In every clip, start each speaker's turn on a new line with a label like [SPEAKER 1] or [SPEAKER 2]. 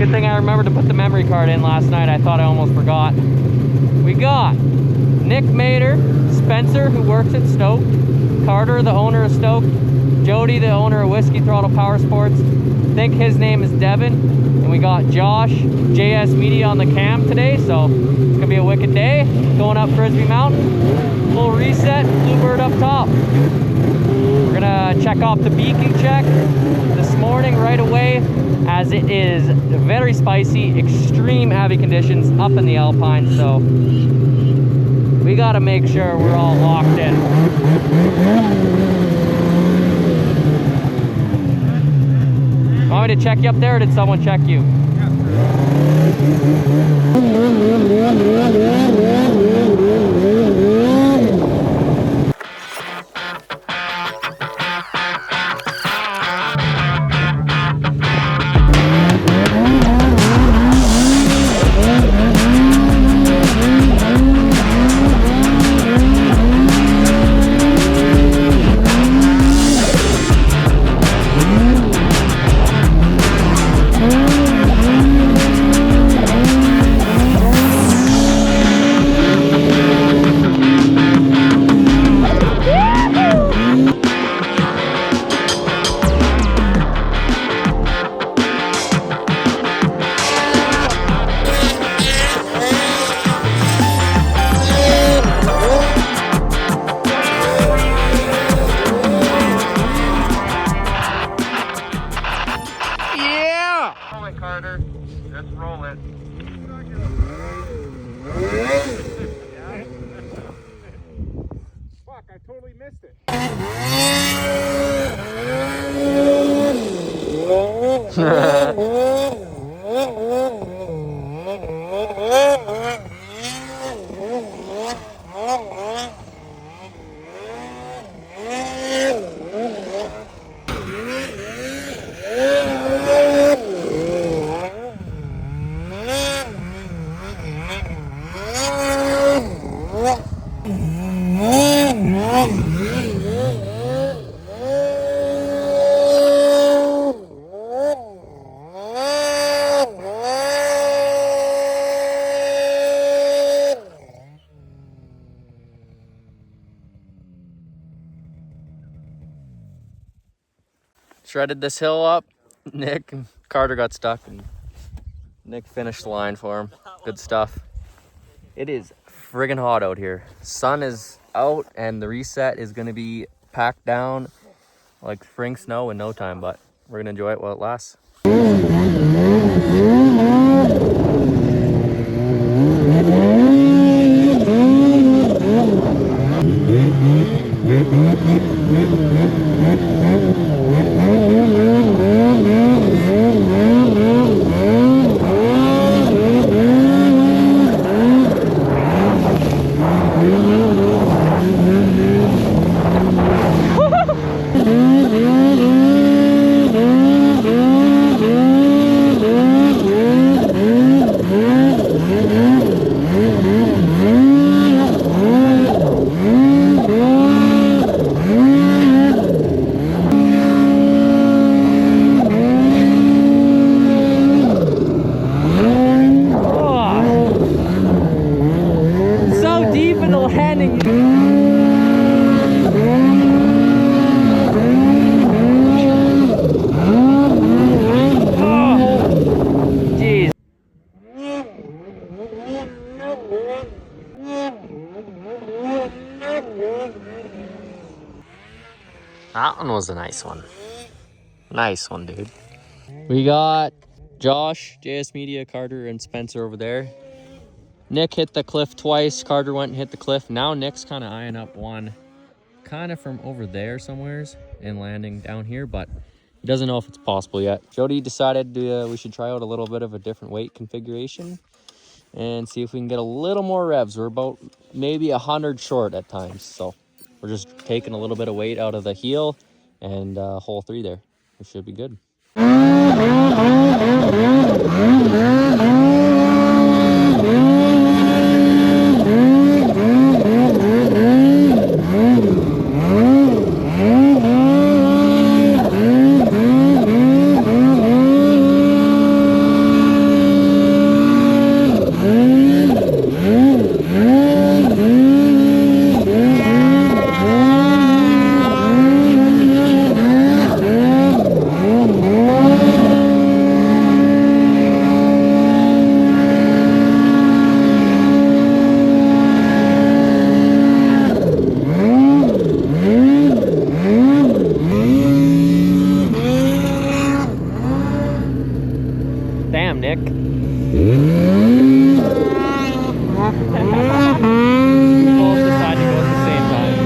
[SPEAKER 1] Good thing I remembered to put the memory card in last night. I thought I almost forgot. We got Nick Mater, Spencer, who works at Stoked, Carter, the owner of Stoked, Jody, the owner of Whiskey Throttle Power Sports. I think his name is Devin. And we got Josh, JS Media on the cam today, so it's gonna be a wicked day. Going up Frisbee Mountain, full reset, Bluebird up top. We're gonna check off the beaking check this morning right away, as it is very spicy, extreme heavy conditions up in the Alpine, so we gotta make sure we're all locked in. Want me to check you up there, or did someone check you?
[SPEAKER 2] Carter, let's roll it. Fuck, I totally missed it.
[SPEAKER 1] Shredded this hill up. Nick and Carter got stuck, and Nick finished the line for him. Good stuff. It is friggin' hot out here. Sun is out, and the reset is gonna be packed down like spring snow in no time, but we're gonna enjoy it while it lasts. That one was a nice one. Nice one, dude. We got Josh, JS Media, Carter, and Spencer over there. Nick hit the cliff twice. Carter went and hit the cliff. Now Nick's kind of eyeing up one kind of from over there somewheres and landing down here, but he doesn't know if it's possible yet. Jody decided we should try out a little bit of a different weight configuration and see if we can get a little more revs. We're about maybe 100 short at times, so we're just taking a little bit of weight out of the heel and hole 3 there. It should be good. Damn, Nick. Both decide to go at the same time.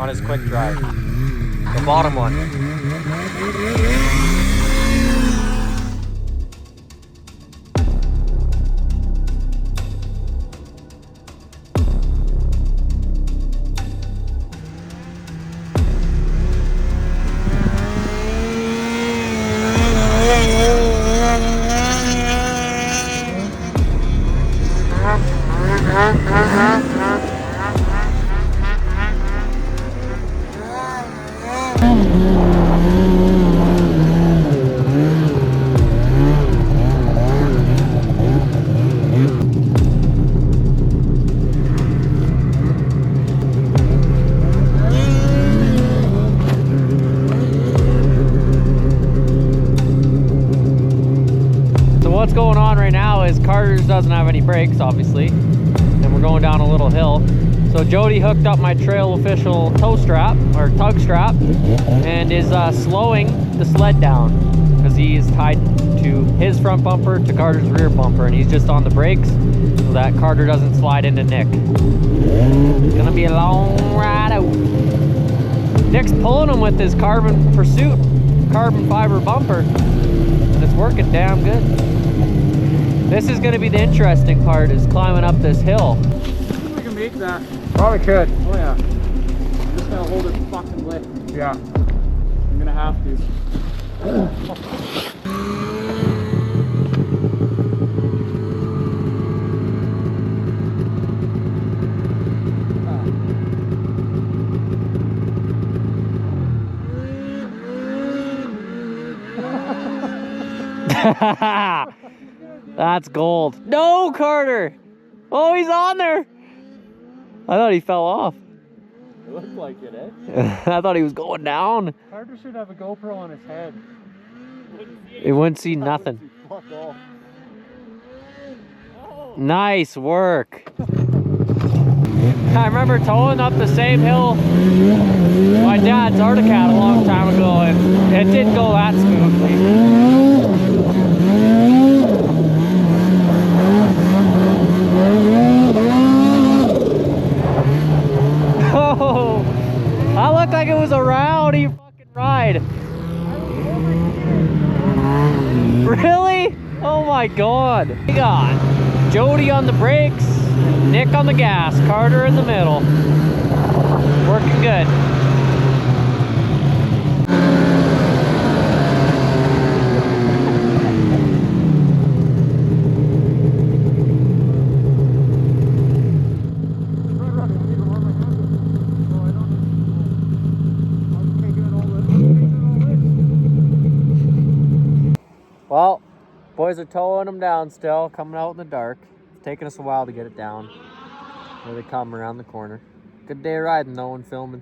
[SPEAKER 3] on his quick drive. The bottom one.
[SPEAKER 1] Carter doesn't have any brakes, obviously, and we're going down a little hill. So Jody hooked up my Trail Official tow strap, or tug strap, and is slowing the sled down because he is tied to his front bumper to Carter's rear bumper, and he's just on the brakes so that Carter doesn't slide into Nick. It's gonna be a long ride out. Nick's pulling him with his Carbon Pursuit carbon fiber bumper, and it's working damn good. This is gonna be the interesting part, is climbing up this hill.
[SPEAKER 2] I think we can make that.
[SPEAKER 3] Probably could.
[SPEAKER 2] Oh yeah. I'm just gonna hold it fucking lit.
[SPEAKER 3] Yeah.
[SPEAKER 2] I'm gonna have to.
[SPEAKER 1] That's gold. No, Carter! Oh, he's on there! I thought he fell off.
[SPEAKER 2] It looked like it, eh?
[SPEAKER 1] I thought he was going down.
[SPEAKER 2] Carter should have a GoPro on his head.
[SPEAKER 1] It wouldn't see nothing.
[SPEAKER 2] Fuck off.
[SPEAKER 1] Nice work. I remember towing up the same hill my dad's Arctic had a long time ago, and it didn't go that smoothly. Oh, that looked like it was a rowdy fucking ride. Really? Oh my god. We got Jody on the brakes, Nick on the gas, Carter in the middle. Working good. Well, boys are towing them down still, coming out in the dark. It's taking us a while to get it down. Here they come around the corner. Good day riding though and filming.